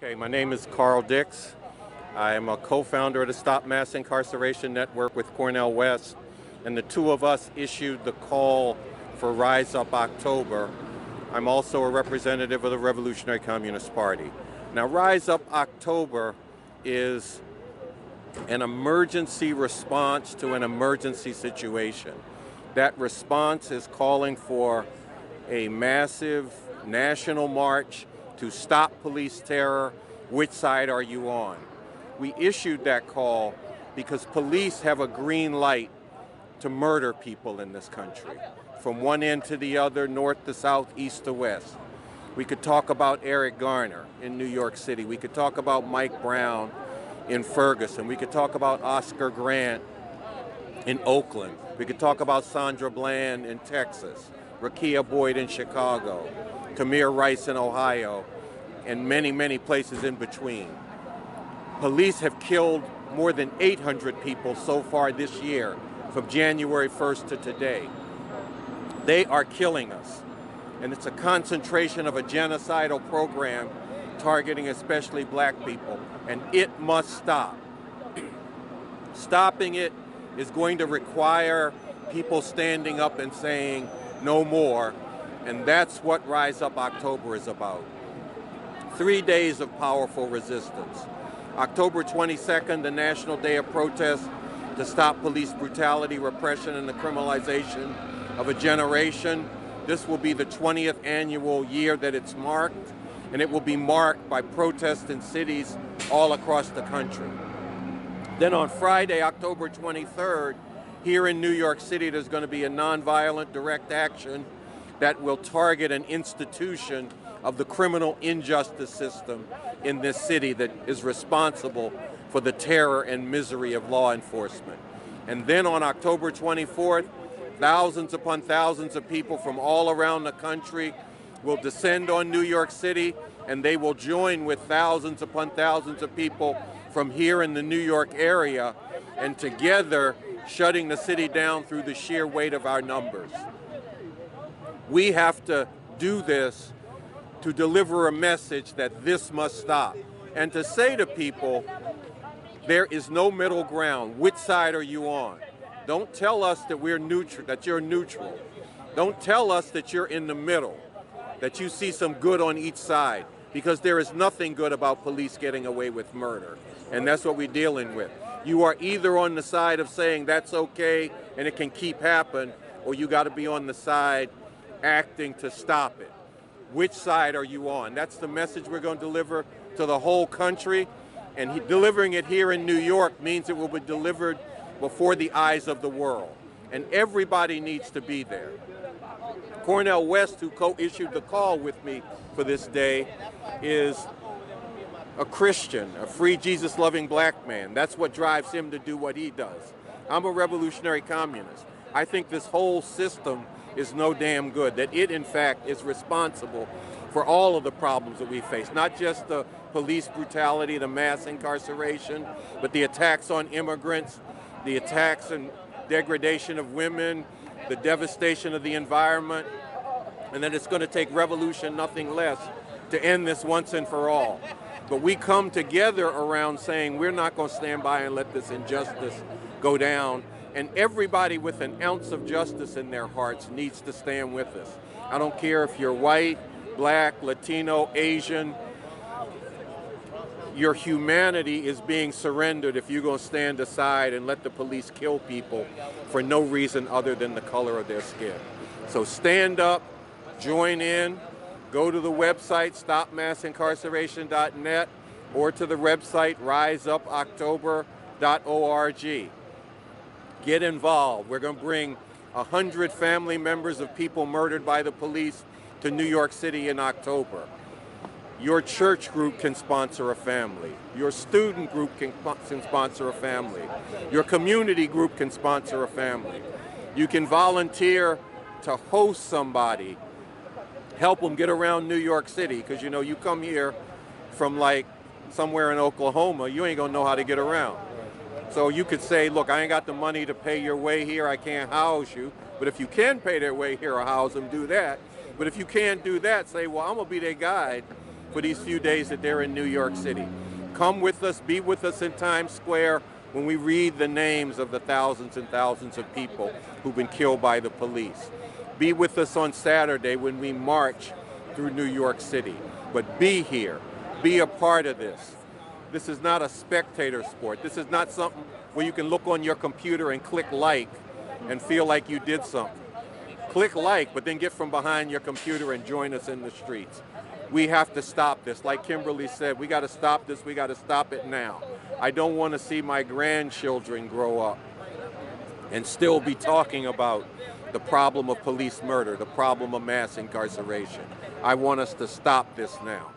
Okay, my name is Carl Dix. I am a co-founder of the Stop Mass Incarceration Network with Cornel West, and the two of us issued the call for Rise Up October. I'm also a representative of the Revolutionary Communist Party. Now, Rise Up October is an emergency response to an emergency situation. That response is calling for a massive national march to stop police terror. Which side are you on? We issued that call because police have a green light to murder people in this country, from one end to the other, north to south, east to west. We could talk about Eric Garner in New York City. We could talk about Mike Brown in Ferguson. We could talk about Oscar Grant in Oakland. We could talk about Sandra Bland in Texas, Rakia Boyd in Chicago, Tamir Rice in Ohio, and many, many places in between. Police have killed more than 800 people so far this year, from January 1st to today. They are killing us, and it's a concentration of a genocidal program targeting especially black people, and it must stop. Stopping it is going to require people standing up and saying no more, and that's what Rise Up October is about. 3 days of powerful resistance. October 22nd, the National Day of Protest to stop police brutality, repression, and the criminalization of a generation. This will be the 20th annual year that it's marked, and it will be marked by protests in cities all across the country. Then on Friday, October 23rd, here in New York City, there's going to be a nonviolent direct action that will target an institution of the criminal injustice system in this city that is responsible for the terror and misery of law enforcement. And then on October 24th, thousands upon thousands of people from all around the country will descend on New York City, and they will join with thousands upon thousands of people from here in the New York area, and together shutting the city down through the sheer weight of our numbers. We have to do this to deliver a message that this must stop, and to say to people, there is no middle ground. Which side are you on? Don't tell us that we're neutral, that you're neutral. Don't tell us that you're in the middle, that you see some good on each side, because there is nothing good about police getting away with murder, and that's what we're dealing with. You are either on the side of saying that's okay and it can keep happening, or you got to be on the side acting to stop it. Which side are you on? That's the message we're going to deliver to the whole country, and delivering it here in New York means it will be delivered before the eyes of the world, and everybody needs to be there. Cornel West, who co-issued the call with me for this day, is a Christian, a free Jesus-loving black man. That's what drives him to do what he does. I'm a revolutionary communist. I think this whole system is no damn good, that it in fact is responsible for all of the problems that we face, not just the police brutality, the mass incarceration, but the attacks on immigrants, the attacks and degradation of women, the devastation of the environment, and that it's going to take revolution, nothing less, to end this once and for all. But we come together around saying we're not going to stand by and let this injustice go down, and everybody with an ounce of justice in their hearts needs to stand with us. I don't care if you're white, black, Latino, Asian. Your humanity is being surrendered if you're going to stand aside and let the police kill people for no reason other than the color of their skin. So stand up, join in, go to the website stopmassincarceration.net or to the website riseupoctober.org. Get involved. We're going to bring 100 family members of people murdered by the police to New York City in October. Your church group can sponsor a family. Your student group can sponsor a family. Your community group can sponsor a family. You can volunteer to host somebody, help them get around New York City, because you know, you come here from like somewhere in Oklahoma, you ain't gonna know how to get around. So you could say, look, I ain't got the money to pay your way here, I can't house you, but if you can pay their way here or house them, do that. But if you can't do that, say, well, I'm gonna be their guide for these few days that they're in New York City. Come with us, be with us in Times Square when we read the names of the thousands and thousands of people who've been killed by the police. Be with us on Saturday when we march through New York City. But be here, be a part of this. This is not a spectator sport. This is not something where you can look on your computer and click like and feel like you did something. Click like, but then get from behind your computer and join us in the streets. We have to stop this. Like Kimberly said, we got to stop this. We got to stop it now. I don't want to see my grandchildren grow up and still be talking about the problem of police murder, the problem of mass incarceration. I want us to stop this now.